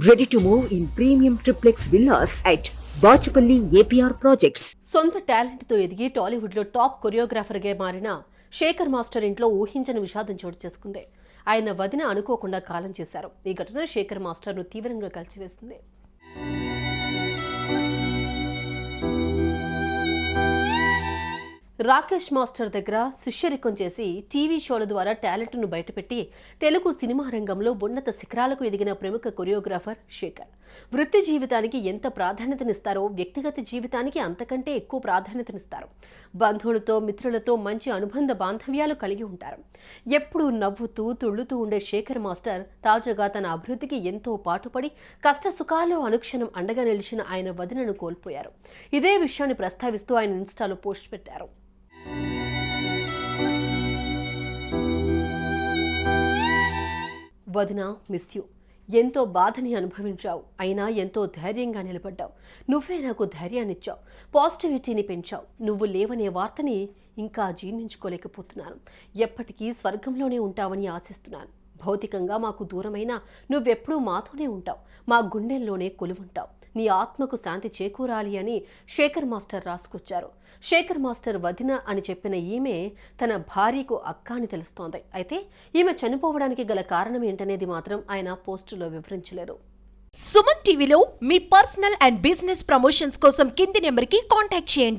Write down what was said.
Ready to move in premium triplex villas at Bachapalli APR Projects. సొంత టాలెంట్తో ఎదిగి టాలీవుడ్లో top కొరియోగ్రాఫర్గా మారిన శేఖర్ మాస్టర్ ఇంట్లో ఊహించని విషాదం చోటు చేసుకుంది. ఆయన వదిన అనుకోకుండా కాలం చేశారు. ఈ ఘటన శేఖర్ మాస్టర్ను తీవ్రంగా కలిచివేసింది. రాకేష్ మాస్టర్ దగ్గర శిష్యరికం చేసి టీవీ షోల ద్వారా టాలెంట్ను బయటపెట్టి తెలుగు సినిమా రంగంలో ఉన్నత శిఖరాలకు ఎదిగిన ప్రముఖ కొరియోగ్రాఫర్ శేఖర్. వృత్తి జీవితానికి ఎంత ప్రాధాన్యతనిస్తారో వ్యక్తిగత జీవితానికి అంతకంటే ఎక్కువ ప్రాధాన్యతనిస్తారు. బంధువులతో మిత్రులతో మంచి అనుబంధ బాంధవ్యాలు కలిగి ఉంటారు. ఎప్పుడూ నవ్వుతూ తుళ్ళుతూ ఉండే శేఖర్ మాస్టర్ తాజాగా తన అభివృద్ధికి ఎంతో పాటుపడి కష్ట సుఖాల్లో అనుక్షణం అండగా నిలిచిన ఆయన వదినను కోల్పోయారు. ఇదే విషయాన్ని ప్రస్తావిస్తూ ఆయన ఇన్స్టాలో పోస్ట్ పెట్టారు. వదిన, మిస్ యూ. ఎంతో బాధని అనుభవించావు, అయినా ఎంతో ధైర్యంగా నిలబడ్డావు. నువ్వే నాకు ధైర్యాన్నిచ్చావు, పాజిటివిటీని పెంచావు. నువ్వు లేవనే వార్తని ఇంకా జీర్ణించుకోలేకపోతున్నాను. ఎప్పటికీ స్వర్గంలోనే ఉంటావని ఆశిస్తున్నాను. భౌతికంగా మాకు దూరమైన నువ్వెప్పుడూ మాతోనే ఉంటావు, మా గుండెల్లోనే కొలువుంటావు. నీ ఆత్మకు శాంతి చేకూరాలి అని శేఖర్ మాస్టర్ రాసుకొచ్చారు. శేఖర్ మాస్టర్ వదిన అని చెప్పిన ఈమె తన భార్యకు అక్క అని తెలుస్తోంది. అయితే ఈమె చనిపోవడానికి గల కారణం ఏంటనేది మాత్రం ఆయన పోస్టులో వివరించలేదు. సుమన్ టీవీలో మీ పర్సనల్ అండ్ బిజినెస్ ప్రమోషన్స్ కోసం కింది నెంబర్కి కాంటాక్ట్ చేయండి.